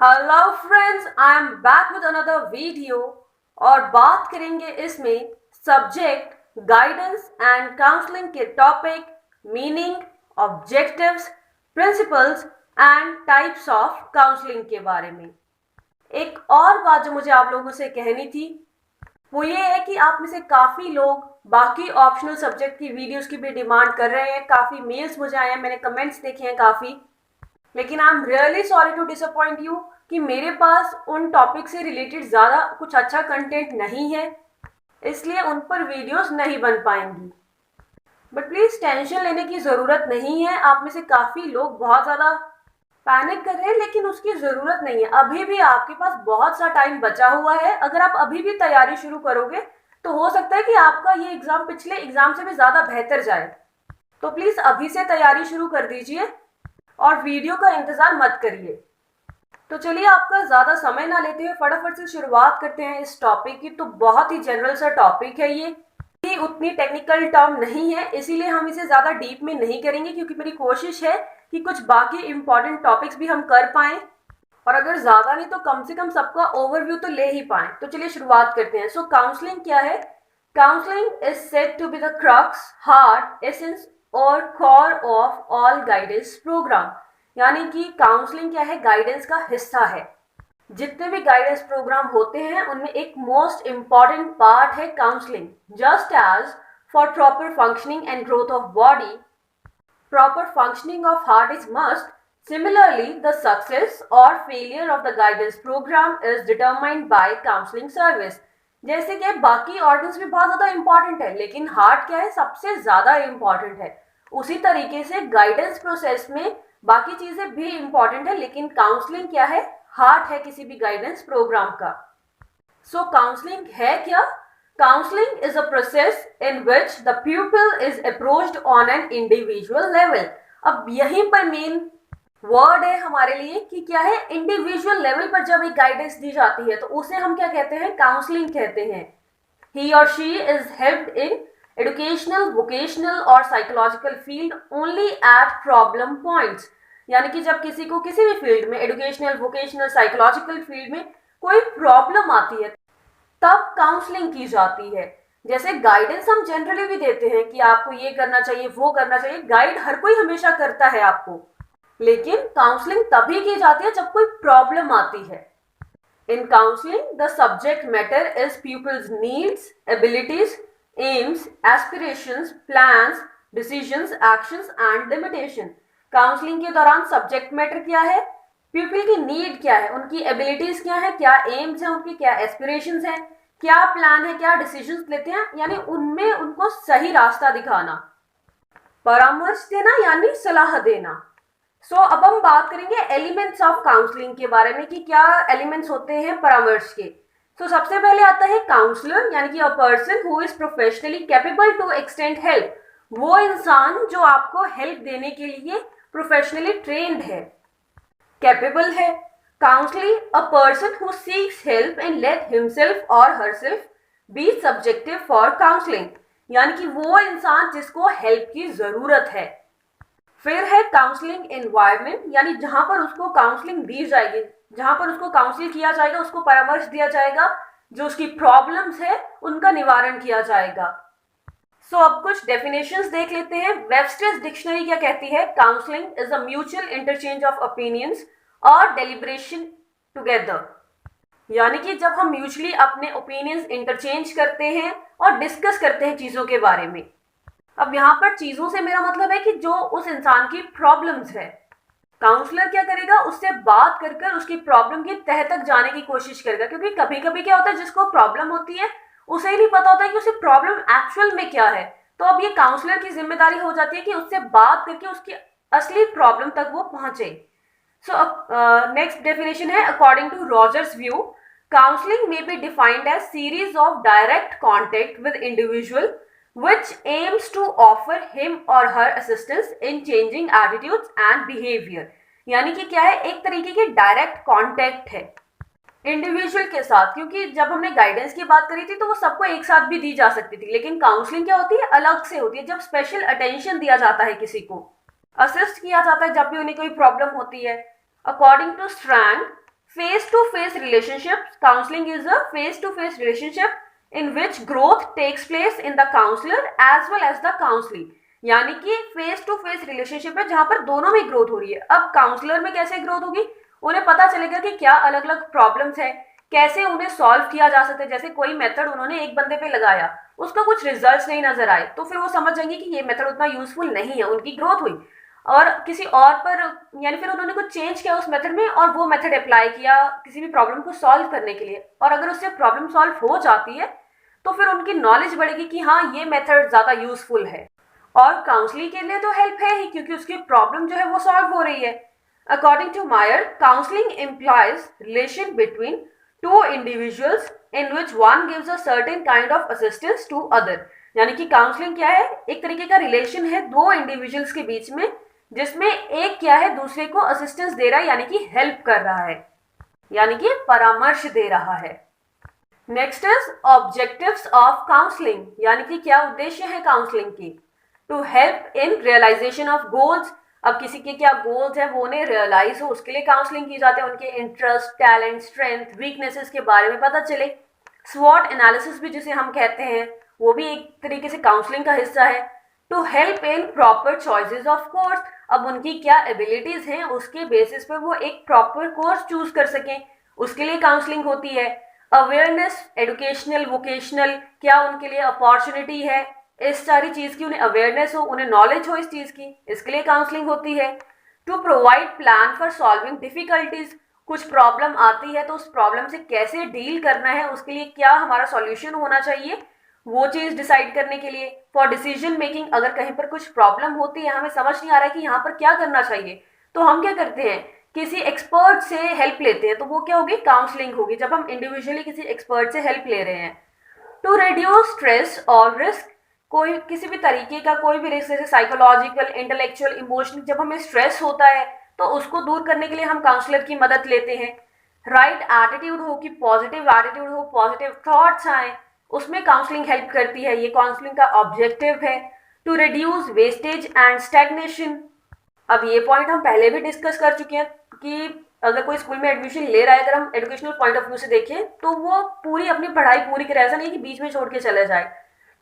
Hello friends, I am back with another video. और बात करेंगे इसमें सब्जेक्ट गाइडेंस एंड काउंसलिंग के topic, meaning, objectives, principles and types of counselling के बारे में। एक और बात जो मुझे आप लोगों से कहनी थी वो ये है कि आप में से काफ़ी लोग बाकी ऑप्शनल सब्जेक्ट की वीडियोस की भी डिमांड कर रहे हैं। काफ़ी मेल्स मुझे आए हैं, मैंने कमेंट्स देखे हैं काफ़ी। लेकिन I am really sorry to disappoint you कि मेरे पास उन टॉपिक से रिलेटेड ज़्यादा कुछ अच्छा कंटेंट नहीं है, इसलिए उन पर वीडियोस नहीं बन पाएंगी। बट प्लीज़ टेंशन लेने की ज़रूरत नहीं है। आप में से काफ़ी लोग बहुत ज़्यादा पैनिक कर रहे हैं, लेकिन उसकी ज़रूरत नहीं है। अभी भी आपके पास बहुत सा टाइम बचा हुआ है। अगर आप अभी भी तैयारी शुरू करोगे तो हो सकता है कि आपका ये एग्ज़ाम पिछले एग्ज़ाम से भी ज़्यादा बेहतर जाए। तो प्लीज़ अभी से तैयारी शुरू कर दीजिए और वीडियो का इंतज़ार मत करिए। तो चलिए आपका ज़्यादा समय ना लेते हुए फटाफट से शुरुआत करते हैं इस टॉपिक की। तो बहुत ही जनरल सा टॉपिक है ये उतनी टेक्निकल टर्म नहीं है, इसीलिए हम इसे ज़्यादा डीप में नहीं करेंगे, क्योंकि मेरी कोशिश है कि कुछ बाकी इंपॉर्टेंट टॉपिक्स भी हम कर पाएँ, और अगर ज़्यादा नहीं तो कम से कम सबका ओवरव्यू तो ले ही पाएँ। तो चलिए शुरुआत करते हैं। सो काउंसलिंग क्या है? Counselling is said to be the crux, heart, essence और core of all guidance program. यानी कि काउंसलिंग क्या है? गाइडेंस का हिस्सा है। जितने भी गाइडेंस प्रोग्राम होते हैं उनमें एक मोस्ट इम्पॉर्टेंट पार्ट है counselling. Just as for proper functioning and growth of body, proper functioning of heart is must. Similarly, the success or failure of the guidance program is determined by counseling service. जैसे कि बाकी organs भी बहुत ज़्यादा important है, लेकिन heart क्या है? सबसे ज़्यादा इंपॉर्टेंट है। उसी तरीके से गाइडेंस प्रोसेस में बाकी चीज़ें भी इंपॉर्टेंट है, लेकिन काउंसलिंग क्या है? हार्ट है किसी भी गाइडेंस प्रोग्राम का। सो काउंसलिंग है क्या? Counseling is a process in which the pupil is approached on an individual level. अब यहीं पर मेन वर्ड है हमारे लिए कि क्या है? इंडिविजुअल लेवल पर जब एक गाइडेंस दी जाती है तो उसे हम क्या कहते हैं? काउंसलिंग कहते हैं। He or she is helped in educational, vocational और psychological field only at problem points. यानी कि जब किसी को किसी भी फील्ड में, एजुकेशनल, वोकेशनल, साइकोलॉजिकल फील्ड में कोई प्रॉब्लम आती है तब काउंसलिंग की जाती है। जैसे गाइडेंस हम जनरली भी देते हैं कि आपको ये करना चाहिए, वो करना चाहिए, गाइड हर कोई हमेशा करता है आपको, लेकिन काउंसलिंग तभी की जाती है जब कोई प्रॉब्लम आती है। In counselling the subject matter is people's needs, abilities, aims, aspirations, plans, decisions, actions and limitation. Counselling के दौरान सब्जेक्ट मैटर क्या है? पीपल की नीड क्या है, उनकी एबिलिटीज क्या है, क्या एम्स है उनकी, क्या एस्पिरेशंस है, क्या प्लान है, क्या डिसीजंस लेते हैं, यानी उनमें उनको सही रास्ता दिखाना। परामर्श देना यानी सलाह देना। अब हम बात करेंगे एलिमेंट्स ऑफ काउंसलिंग के बारे में कि क्या एलिमेंट्स होते हैं परामर्श के। सबसे पहले आता है काउंसलर, यानी कि a person who is professionally capable to extend help. वो इंसान जो आपको हेल्प देने के लिए प्रोफेशनली ट्रेंड है, कैपेबल है। Counselling a person who seeks help and let himself or herself be subjective for counselling, यानी कि वो इंसान जिसको हेल्प की जरूरत है। फिर है काउंसलिंग एनवायरनमेंट, यानी जहां पर उसको काउंसलिंग दी जाएगी, जहां पर उसको काउंसिल किया जाएगा, उसको परामर्श दिया जाएगा, जो उसकी प्रॉब्लम्स है उनका निवारण किया जाएगा। अब कुछ डेफिनेशंस देख लेते हैं। वेबस्टर्स डिक्शनरी क्या कहती है? Counselling is a mutual interchange of opinions और डेलिब्रेशन टुगेदर, यानी कि जब हम म्यूचुअली अपने ओपिनियंस इंटरचेंज करते हैं और डिस्कस करते हैं चीज़ों के बारे में। अब यहाँ पर चीज़ों से मेरा मतलब है कि जो उस इंसान की प्रॉब्लम्स है, काउंसलर क्या करेगा? उससे बात कर कर उसकी प्रॉब्लम की तह तक जाने की कोशिश करेगा, क्योंकि कभी कभी क्या होता है, जिसको प्रॉब्लम होती है उसे ही नहीं पता होता है कि उसे प्रॉब्लम एक्चुअल में क्या है। तो अब ये काउंसलर की जिम्मेदारी हो जाती है कि उससे बात करके उसकी असली प्रॉब्लम तक वो पहुंचे। अब नेक्स्ट डेफिनेशन है, according to Rogers view, counselling may be defined as series of direct contact with individual which aims to offer him or her assistance in changing attitudes and behavior। यानी कि क्या है? एक तरीके की डायरेक्ट कांटेक्ट है individual के साथ, क्योंकि जब हमने गाइडेंस की बात करी थी तो वो सबको एक साथ भी दी जा सकती थी, लेकिन काउंसलिंग क्या होती है? अलग से होती है, जब स्पेशल अटेंशन दिया जाता है, किसी को असिस्ट किया जाता है जब भी उन्हें कोई प्रॉब्लम होती है। According to Strang, face to face relationship, counselling is a face to face relationship in which growth takes place in the counsellor as well as the counselee. यानी कि फेस टू फेस रिलेशनशिप है जहां पर दोनों में growth हो रही है। अब काउंसलर में कैसे ग्रोथ होगी, उन्हें पता चलेगा कि क्या अलग अलग प्रॉब्लम्स है, कैसे उन्हें सॉल्व किया जा सकता है। जैसे कोई मेथड उन्होंने एक बंदे पे लगाया, उसका कुछ रिजल्ट्स नहीं नजर आए, तो फिर वो समझ जाएंगे कि ये मेथड उतना यूजफुल नहीं है, उनकी ग्रोथ हुई। और किसी और पर, यानी फिर उन्होंने कुछ चेंज किया उस मेथड में और वो मेथड अप्लाई किया किसी भी प्रॉब्लम को सॉल्व करने के लिए, और अगर उससे प्रॉब्लम सॉल्व हो जाती है तो फिर उनकी नॉलेज बढ़ेगी कि हाँ ये मेथड ज़्यादा यूजफुल है। और काउंसलिंग के लिए तो हेल्प है ही, क्योंकि उसकी प्रॉब्लम जो है वो सॉल्व हो रही है। According to Myer, counselling implies relation between two individuals in which one gives a certain kind of assistance to other. यानी कि काउंसलिंग क्या है, एक तरीके का रिलेशन है दो इंडिविजुअल्स के बीच में, जिसमें एक क्या है दूसरे को असिस्टेंस दे रहा है, यानी कि हेल्प कर रहा है, यानी कि परामर्श दे रहा है। Next is objectives of counselling, यानी कि क्या उद्देश्य है काउंसलिंग की। To help in realisation of goals, अब किसी के क्या गोल्स है वो उन्हें रियलाइज हो, उसके लिए काउंसलिंग की जाती है। उनके इंटरेस्ट, टैलेंट, स्ट्रेंथ, वीकनेसेस के बारे में पता चले। स्वॉट एनालिसिस भी जिसे हम कहते हैं, वो भी एक तरीके से काउंसलिंग का हिस्सा है। To help in proper choices of course, अब उनकी क्या एबिलिटीज हैं उसके बेसिस पे वो एक प्रॉपर कोर्स चूज कर सकें, उसके लिए काउंसलिंग होती है। अवेयरनेस, एजुकेशनल, वोकेशनल, क्या उनके लिए अपॉर्चुनिटी है, इस सारी चीज़ की उन्हें अवेयरनेस हो, उन्हें नॉलेज हो इस चीज़ की, इसके लिए काउंसलिंग होती है। To provide plan for solving difficulties, कुछ प्रॉब्लम आती है तो उस प्रॉब्लम से कैसे डील करना है, उसके लिए क्या हमारा सॉल्यूशन होना चाहिए, वो चीज़ डिसाइड करने के लिए। फॉर डिसीजन मेकिंग, अगर कहीं पर कुछ प्रॉब्लम होती है, हमें समझ नहीं आ रहा है कि यहाँ पर क्या करना चाहिए, तो हम क्या करते हैं, किसी एक्सपर्ट से हेल्प लेते हैं, तो वो क्या होगी, काउंसलिंग होगी, जब हम इंडिविजुअली किसी एक्सपर्ट से हेल्प ले रहे हैं। टू रिड्यूस स्ट्रेस और रिस्क, कोई किसी भी तरीके का कोई भी रिस्क, जैसे साइकोलॉजिकल, इंटेलेक्चुअल, इमोशनल, जब हमें स्ट्रेस होता है तो उसको दूर करने के लिए हम काउंसलर की मदद लेते हैं। राइट एटीट्यूड हो, कि पॉजिटिव एटीट्यूड हो, पॉजिटिव थॉट्स आए, उसमें काउंसलिंग हेल्प करती है, ये काउंसलिंग का ऑब्जेक्टिव है। To reduce wastage and stagnation, अब ये पॉइंट हम पहले भी डिस्कस कर चुके हैं कि अगर कोई स्कूल में एडमिशन ले रहा है, अगर हम एजुकेशनल पॉइंट ऑफ व्यू से देखें तो वो पूरी अपनी पढ़ाई पूरी करे, ऐसा नहीं कि बीच में छोड़ के चले जाए।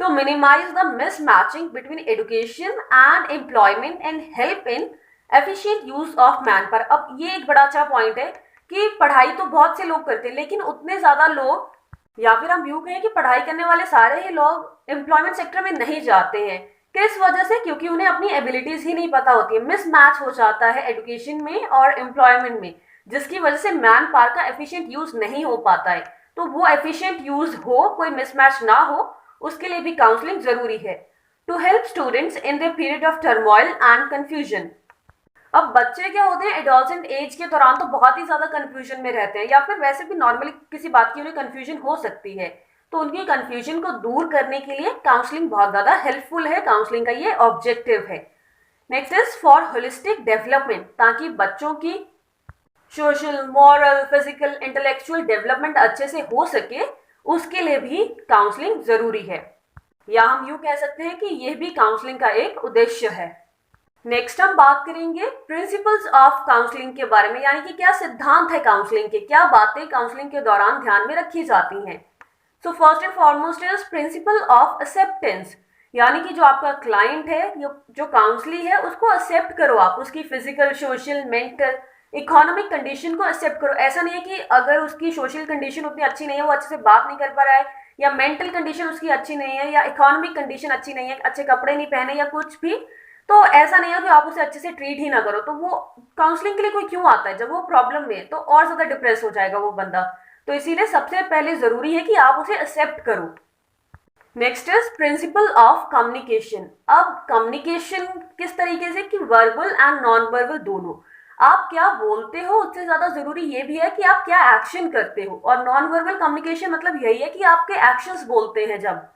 To minimise the mismatching between education and employment and help in efficient use of manpower. अब ये एक बड़ा अच्छा पॉइंट है कि पढ़ाई तो बहुत से लोग करते हैं, लेकिन उतने ज़्यादा लोग, या फिर हम यूँ कहें कि पढ़ाई करने वाले सारे ही लोग एम्प्लॉयमेंट सेक्टर में नहीं जाते हैं। किस वजह से, क्योंकि उन्हें अपनी एबिलिटीज ही नहीं पता होती है, मिसमैच हो जाता है एजुकेशन में और एम्प्लॉयमेंट में, जिसकी वजह से मैन पावर का एफिशिएंट यूज नहीं हो पाता है। तो वो एफिशिएंट यूज हो, कोई मिसमैच ना हो, उसके लिए भी काउंसलिंग जरूरी है। To help students in the period of turmoil and confusion, अब बच्चे क्या होते हैं एडोलसेंट एज के दौरान तो बहुत ही ज्यादा कंफ्यूजन में रहते हैं, या फिर वैसे भी नॉर्मली किसी बात की उन्हें कंफ्यूजन हो सकती है, तो उनकी कंफ्यूजन को दूर करने के लिए काउंसलिंग बहुत ज्यादा हेल्पफुल है, काउंसलिंग का ये ऑब्जेक्टिव है। Next is for holistic development, ताकि बच्चों की social, moral, physical, intellectual development अच्छे से हो सके, उसके लिए भी काउंसलिंग जरूरी है, या हम यूं कह सकते हैं कि यह भी काउंसलिंग का एक उद्देश्य है। नेक्स्ट हम बात करेंगे प्रिंसिपल्स ऑफ काउंसलिंग के बारे में, यानी कि क्या सिद्धांत है काउंसलिंग के, क्या बातें काउंसलिंग के दौरान ध्यान में रखी जाती हैं। So first and foremost is principle of acceptance, यानी कि जो आपका क्लाइंट है, जो काउंसली है, उसको एक्सेप्ट करो आप, उसकी physical, social, mental, economic condition को एक्सेप्ट करो। ऐसा नहीं है कि अगर उसकी सोशल कंडीशन उतनी अच्छी नहीं है, वो अच्छे से बात नहीं कर पा रहा है, या मेंटल कंडीशन उसकी अच्छी नहीं है, या इकोनॉमिक कंडीशन अच्छी नहीं है, अच्छे कपड़े नहीं पहने या कुछ भी, तो ऐसा नहीं है कि आप उसे अच्छे से ट्रीट ही ना करो। तो वो काउंसलिंग के लिए कोई क्यों आता है, जब वो प्रॉब्लम में है तो और ज्यादा डिप्रेस हो जाएगा वो बंदा, तो इसीलिए सबसे पहले जरूरी है कि आप उसे एक्सेप्ट करो। Next is principle of communication, अब कम्युनिकेशन किस तरीके से, कि वर्बल एंड नॉन वर्बल दोनों, आप क्या बोलते हो उससे ज्यादा जरूरी ये भी है कि आप क्या एक्शन करते हो, और नॉन वर्बल कम्युनिकेशन मतलब यही है कि आपके एक्शंस बोलते हैं जब,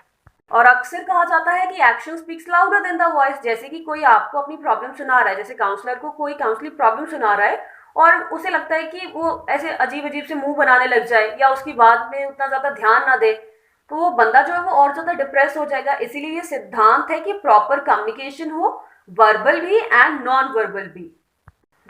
और अक्सर कहा जाता है कि action speaks louder than the voice, जैसे कि कोई आपको अपनी प्रॉब्लम सुना रहा है, जैसे काउंसलर को कोई काउंसलिंग प्रॉब्लम सुना रहा है और उसे लगता है कि वो ऐसे अजीब अजीब से मुंह बनाने लग जाए या उसकी बात में उतना ज़्यादा ध्यान ना दे, तो वो बंदा जो है वो और ज़्यादा डिप्रेस हो जाएगा। इसीलिए ये सिद्धांत है कि प्रॉपर कम्युनिकेशन हो, वर्बल भी एंड नॉन वर्बल भी।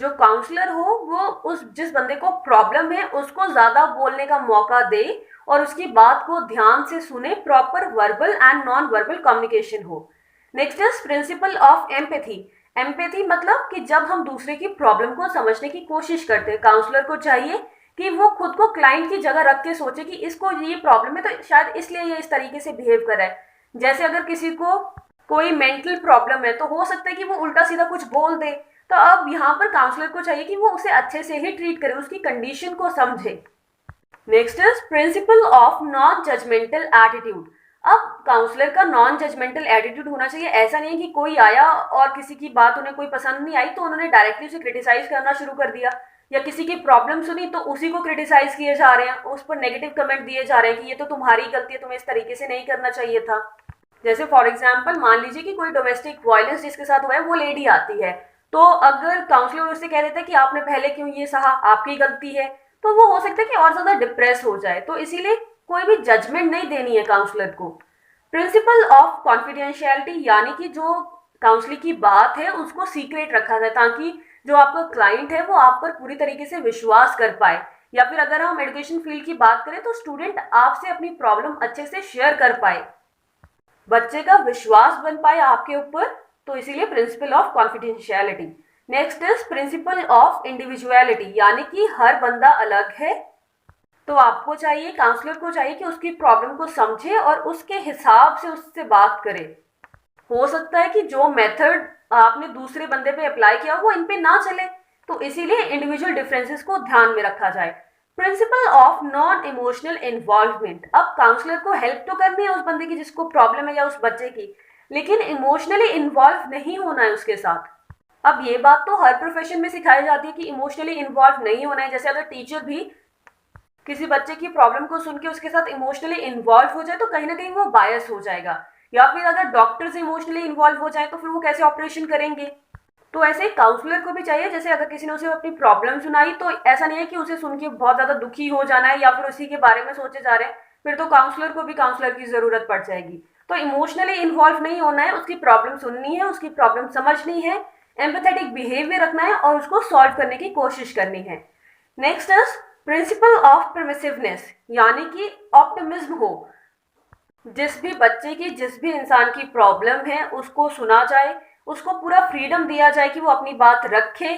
जो काउंसलर हो वो उस जिस बंदे को प्रॉब्लम है उसको ज़्यादा बोलने का मौका दे और उसकी बात को ध्यान से सुने, proper verbal and non verbal communication हो। Next is principle of empathy. Empathy मतलब कि जब हम दूसरे की प्रॉब्लम को समझने की कोशिश करते हैं, काउंसलर को चाहिए कि वो खुद को क्लाइंट की जगह रख के सोचे कि इसको ये प्रॉब्लम है तो शायद इसलिए ये इस तरीके से बिहेव कर रहा है। जैसे अगर किसी को कोई मेंटल प्रॉब्लम है तो हो सकता है कि वो उल्टा सीधा कुछ बोल दे, तो अब यहाँ पर काउंसलर को चाहिए कि वो उसे अच्छे से ही ट्रीट करे, उसकी कंडीशन को समझे। Next is principle of non judgemental attitude. अब काउंसलर का नॉन जजमेंटल एटीट्यूड होना चाहिए। ऐसा नहीं है कि कोई आया और किसी की बात उन्हें कोई पसंद नहीं आई तो उन्होंने डायरेक्टली उसे क्रिटिसाइज करना शुरू कर दिया, या किसी की प्रॉब्लम सुनी तो उसी को क्रिटिसाइज किए जा रहे हैं, उस पर नेगेटिव कमेंट दिए जा रहे हैं कि ये तो तुम्हारी गलती है, तुम्हें इस तरीके से नहीं करना चाहिए था। जैसे फॉर एग्जाम्पल मान लीजिए कि कोई डोमेस्टिक वायलेंस जिसके साथ हुआ है वो लेडी आती है, तो अगर काउंसलर उससे कह देता है कि आपने पहले क्यों ये सहा, आपकी गलती है, तो वो हो सकता है कि और ज्यादा डिप्रेस हो जाए। तो इसीलिए कोई भी जजमेंट नहीं देनी है काउंसलर को। प्रिंसिपल ऑफ कॉन्फिडेंशियलिटी, यानी कि जो काउंसलिंग की बात है उसको सीक्रेट रखा जाए ताकि जो आपका क्लाइंट है वो आप पर पूरी तरीके से विश्वास कर पाए। या फिर अगर हम एजुकेशन फील्ड की बात करें तो स्टूडेंट आपसे अपनी प्रॉब्लम अच्छे से शेयर कर पाए, बच्चे का विश्वास बन पाए आपके ऊपर, तो इसीलिए principle of confidentiality. Next is principle of individuality, यानी कि हर बंदा अलग है, तो आपको चाहिए, काउंसलर को चाहिए कि उसकी प्रॉब्लम को समझे और उसके हिसाब से उससे बात करे। हो सकता है कि जो मेथड आपने दूसरे बंदे पे अप्लाई किया वो इन पे ना चले, तो इसीलिए इंडिविजुअल डिफरेंसेस को ध्यान में रखा जाए। Principal of non emotional involvement. अब काउंसलर को हेल्प तो करनी है उस बंदे की जिसको प्रॉब्लम है या उस बच्चे की, लेकिन इमोशनली इन्वॉल्व नहीं होना है उसके साथ। अब ये बात तो हर प्रोफेशन में सिखाई जाती है कि इमोशनली इन्वॉल्व नहीं होना है। जैसे अगर टीचर भी किसी बच्चे की प्रॉब्लम को सुन के उसके साथ इमोशनली इन्वॉल्व हो जाए तो कहीं ना कहीं वो बायस हो जाएगा। या फिर अगर डॉक्टर्स इमोशनली इन्वॉल्व हो जाए तो फिर वो कैसे ऑपरेशन करेंगे। तो ऐसे ही काउंसलर को भी चाहिए, जैसे अगर किसी ने उसे अपनी प्रॉब्लम सुनाई तो ऐसा नहीं है कि उसे सुन के बहुत ज्यादा दुखी हो जाना है या फिर उसी के बारे में सोचे जा रहे हैं, फिर तो काउंसलर को भी काउंसलर की जरूरत पड़ जाएगी। तो इमोशनली इन्वॉल्व नहीं होना है, उसकी प्रॉब्लम सुननी है, उसकी प्रॉब्लम समझनी है, एम्पैथेटिक बिहेवियर रखना है और उसको सॉल्व करने की कोशिश करनी है। नेक्स्ट इज प्रिंसिपल ऑफ परमिसिवनेस, यानी कि ऑप्टिमिज्म हो। जिस भी बच्चे की, जिस भी इंसान की प्रॉब्लम है उसको सुना जाए, उसको पूरा फ्रीडम दिया जाए कि वो अपनी बात रखे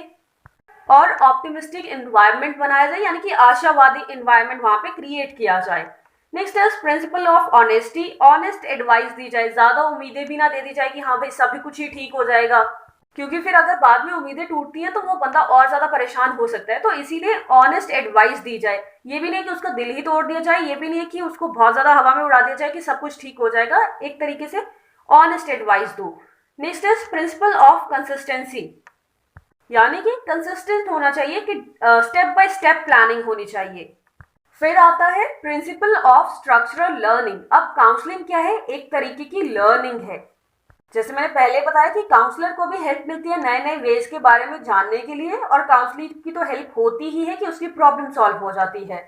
और ऑप्टिमिस्टिक एनवायरनमेंट बनाया जाए, यानी कि आशावादी एनवायरनमेंट वहां पे क्रिएट किया जाए। Next is principle of honesty. Honest advice दी जाए, ज्यादा उम्मीदें भी ना दे दी जाए कि हाँ भाई सभी कुछ ही ठीक हो जाएगा, क्योंकि फिर अगर बाद में उम्मीदें टूटती हैं तो वो बंदा और ज्यादा परेशान हो सकता है। तो इसीलिए ऑनेस्ट एडवाइस दी जाए, ये भी नहीं कि उसका दिल ही तोड़ दिया जाए, ये भी नहीं कि उसको बहुत ज्यादा हवा में उड़ा दिया जाए कि सब कुछ ठीक हो जाएगा। एक तरीके से ऑनेस्ट एडवाइस दो। Next is principle of consistency, यानी कि कंसिस्टेंट होना चाहिए कि स्टेप बाय स्टेप प्लानिंग होनी चाहिए। फिर आता है प्रिंसिपल ऑफ स्ट्रक्चरल लर्निंग। अब काउंसलिंग क्या है, एक तरीके की लर्निंग है। जैसे मैंने पहले बताया कि काउंसलर को भी हेल्प मिलती है नए नए वेज के बारे में जानने के लिए, और काउंसलिंग की तो हेल्प होती ही है कि उसकी प्रॉब्लम सॉल्व हो जाती है।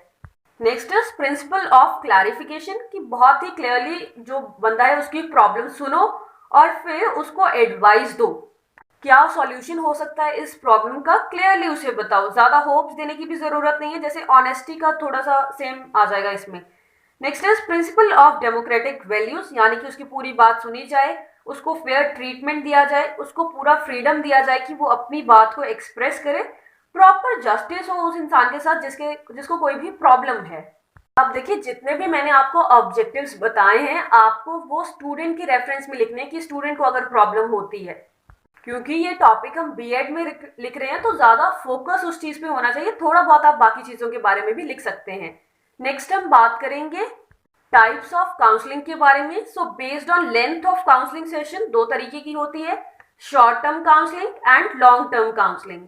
Next is principle of clarification, कि बहुत ही क्लियरली जो बंदा है उसकी प्रॉब्लम सुनो और फिर उसको एडवाइस दो, क्या सॉल्यूशन हो सकता है इस प्रॉब्लम का, क्लियरली उसे बताओ। ज्यादा होप्स देने की भी जरूरत नहीं है, जैसे ऑनेस्टी का थोड़ा सा सेम आ जाएगा इसमें। Next is principle of democratic values, यानी कि उसकी पूरी बात सुनी जाए, उसको फेयर ट्रीटमेंट दिया जाए, उसको पूरा फ्रीडम दिया जाए कि वो अपनी बात को एक्सप्रेस करे, प्रॉपर जस्टिस हो उस इंसान के साथ जिसको कोई भी प्रॉब्लम है। अब देखिए जितने भी मैंने आपको ऑब्जेक्टिव्स बताए हैं आपको वो स्टूडेंट के रेफरेंस में लिखने की, स्टूडेंट को अगर प्रॉब्लम होती है, क्योंकि ये टॉपिक हम बीएड में लिख रहे हैं तो ज्यादा फोकस उस चीज पे होना चाहिए। थोड़ा बहुत आप बाकी चीजों के बारे में भी लिख सकते हैं। नेक्स्ट हम बात करेंगे टाइप्स ऑफ काउंसलिंग के बारे में। So based on length of counselling session दो तरीके की होती है, short term counselling and long term counselling.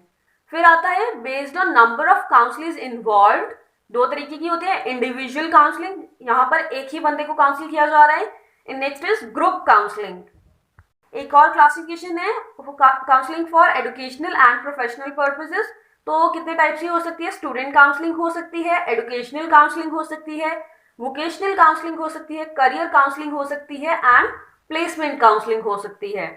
फिर आता है based on number of counsellors involved, दो तरीके की होती है, इंडिविजुअल काउंसलिंग, यहाँ पर एक ही बंदे को काउंसिल किया जा रहा है। Next is group counselling. एक और क्लासिफिकेशन है counselling for educational and professional purposes. तो कितने टाइप की हो सकती है, स्टूडेंट काउंसलिंग हो सकती है, एजुकेशनल काउंसलिंग हो सकती है, वोकेशनल काउंसलिंग हो सकती है, करियर काउंसलिंग हो सकती है एंड प्लेसमेंट काउंसलिंग हो सकती है।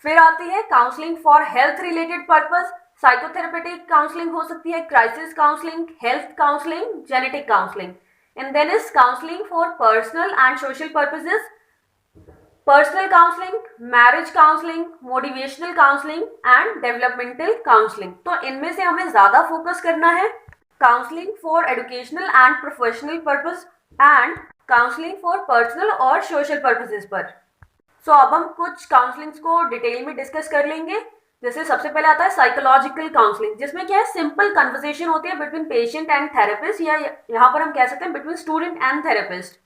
फिर आती है counselling for health related purpose, psychotherapeutic counselling हो सकती है, crisis counselling, health counselling, genetic counselling, and then is counselling for personal and social purposes, personal counselling, marriage counselling, motivational counselling and developmental counselling. तो इनमें से हमें ज्यादा focus करना है counselling for educational and professional purpose and counselling for personal और social purposes पर। So अब हम कुछ काउंसलिंग्स को डिटेल में डिस्कस कर लेंगे। जैसे सबसे पहले आता है साइकोलॉजिकल काउंसलिंग, जिसमें क्या है सिंपल कन्वर्सेशन होती है बिटवीन पेशेंट एंड थेरेपिस्ट, या यहाँ पर हम कह सकते हैं बिटवीन स्टूडेंट एंड थेरेपिस्ट।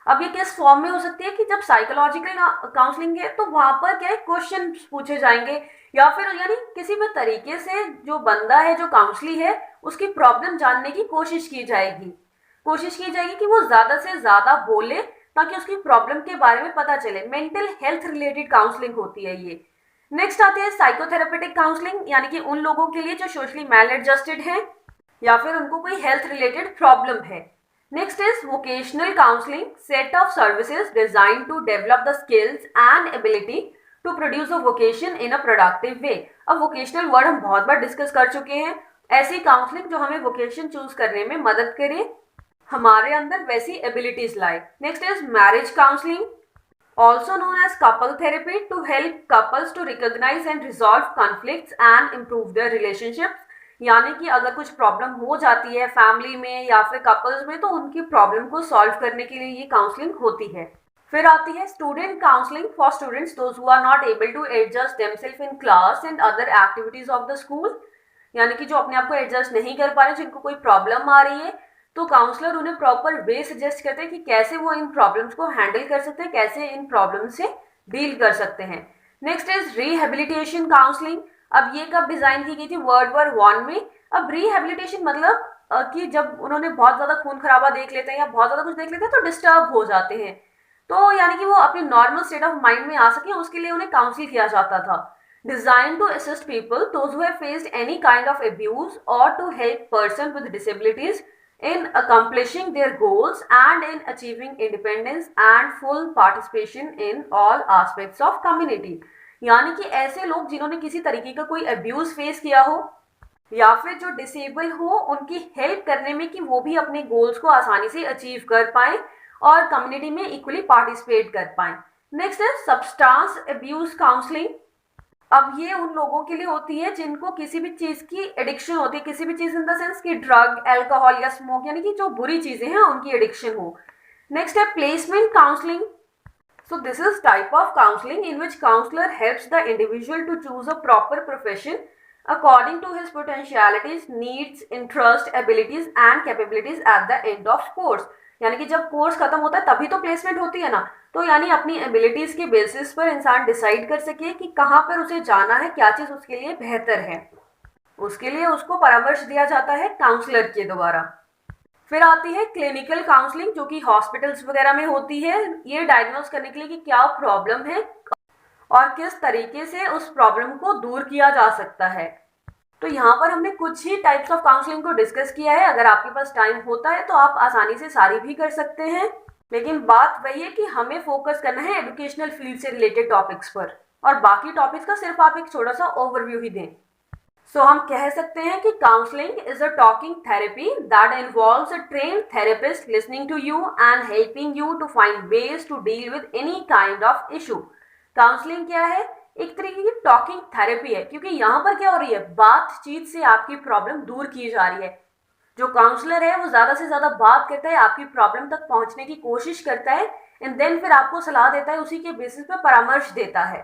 अब ये किस फॉर्म में हो सकती है कि जब साइकोलॉजिकल काउंसलिंग है तो वहां पर क्या है क्वेश्चन पूछे जाएंगे, या फिर यानी किसी भी तरीके से जो बंदा है जो काउंसली है उसकी प्रॉब्लम जानने की कोशिश की जाएगी कि वो ज्यादा से ज्यादा बोले ताकि उसकी प्रॉब्लम के बारे में पता चले। मेंटल हेल्थ रिलेटेड काउंसलिंग होती है ये। नेक्स्ट आती है साइकोथेरेपेटिक काउंसलिंग, यानी कि उन लोगों के लिए जो सोशली मैल एडजस्टेड है या फिर उनको कोई हेल्थ रिलेटेड प्रॉब्लम है। Next is vocational counseling, set of services designed to develop the skills and ability to produce a vocation in a productive way। अब vocational word हम बहुत बार डिस्कस कर चुके हैं, ऐसी काउंसलिंग जो हमें वोकेशन चूज करने में मदद करे, हमारे अंदर वैसी एबिलिटीज लाए। Next is marriage counselling, also known as couple therapy, to help couples to recognize and resolve conflicts and improve their relationships। यानी कि अगर कुछ प्रॉब्लम हो जाती है फैमिली में या फिर कपल्स में तो उनकी प्रॉब्लम को सॉल्व करने के लिए ये काउंसलिंग होती है। फिर आती है student counselling for students those who are not able to adjust themself in class and other activities of the school, यानी कि जो अपने आप को एडजस्ट नहीं कर पा रहे, जिनको कोई प्रॉब्लम आ रही है, तो काउंसलर उन्हें प्रॉपर वे सजेस्ट करते हैं कि कैसे वो इन प्रॉब्लम्स को हैंडल कर सकते हैं, कैसे इन प्रॉब्लम से डील कर सकते हैं। Next is rehabilitation counselling. अब ये कब डिजाइन की गई थी? वर्ल्ड वॉर 1 में। अब रिहेबिलिटेशन मतलब कि जब उन्होंने बहुत ज्यादा खून खराबा देख लेते हैं या बहुत ज्यादा कुछ देख लेते हैं तो डिस्टर्ब हो जाते हैं, तो यानी कि वो अपनी नॉर्मल स्टेट ऑफ माइंड में आ सके, उसके लिए उन्हें काउंसिल किया जाता था। Designed to assist people those who have faced any kind of abuse और to help person with disabilities in accomplishing their goals and in achieving independence and full participation in all aspects of community। यानी कि ऐसे लोग जिन्होंने किसी तरीके का कोई अब्यूज फेस किया हो या फिर जो डिसेबल हो, उनकी हेल्प करने में कि वो भी अपने गोल्स को आसानी से अचीव कर पाए और कम्युनिटी में इक्वली पार्टिसिपेट कर पाए। नेक्स्ट है सब्सटेंस अब्यूज काउंसलिंग। अब ये उन लोगों के लिए होती है जिनको किसी भी चीज की एडिक्शन होती है, किसी भी चीज इन द सेंस कि ड्रग, अल्कोहल या स्मोक, यानी कि जो बुरी चीजें हैं उनकी एडिक्शन हो। नेक्स्ट है placement counselling. So this is type of counseling in which counselor helps the individual to choose a proper profession according to his potentialities, needs, interest, abilities and capabilities at the end of course। यानी कि जब course खत्म होता है तभी तो placement होती है ना, तो यानी अपनी एबिलिटीज के बेसिस पर इंसान डिसाइड कर सके कि कहाँ पर उसे जाना है, क्या चीज उसके लिए बेहतर है, उसके लिए उसको परामर्श दिया जाता है काउंसलर के द्वारा। फिर आती है क्लिनिकल काउंसलिंग, जो कि हॉस्पिटल्स वगैरह में होती है, ये डायग्नोज करने के लिए कि क्या प्रॉब्लम है और किस तरीके से उस प्रॉब्लम को दूर किया जा सकता है। तो यहाँ पर हमने कुछ ही टाइप्स ऑफ काउंसलिंग को डिस्कस किया है। अगर आपके पास टाइम होता है तो आप आसानी से सारी भी कर सकते हैं, लेकिन बात वही है कि हमें फोकस करना है एजुकेशनल फील्ड से रिलेटेड टॉपिक्स पर, और बाकी टॉपिक्स का सिर्फ आप एक छोटा सा ओवरव्यू ही दें। सो हम कह सकते हैं कि counselling is a talking therapy that involves a trained therapist listening to you and helping you to find ways to deal with any kind of issue. Counselling क्या है? एक तरीके की टॉकिंग थेरेपी है, क्योंकि यहाँ पर क्या हो रही है, बातचीत से आपकी प्रॉब्लम दूर की जा रही है। जो काउंसलर है वो ज्यादा से ज्यादा बात करता है, आपकी प्रॉब्लम तक पहुंचने की कोशिश करता है, एंड देन फिर आपको सलाह देता है, उसी के बेसिस पे परामर्श देता है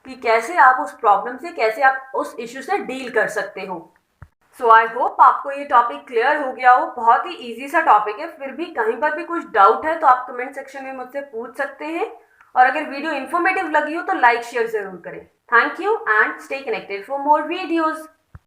कि कैसे आप उस प्रॉब्लम से, कैसे आप उस इश्यू से डील कर सकते हो। सो आई होप आपको ये टॉपिक क्लियर हो गया हो। बहुत ही इजी सा टॉपिक है, फिर भी कहीं पर भी कुछ डाउट है तो आप कमेंट सेक्शन में मुझसे पूछ सकते हैं, और अगर वीडियो इन्फॉर्मेटिव लगी हो तो लाइक शेयर जरूर करें। Thank you and stay connected for more videos.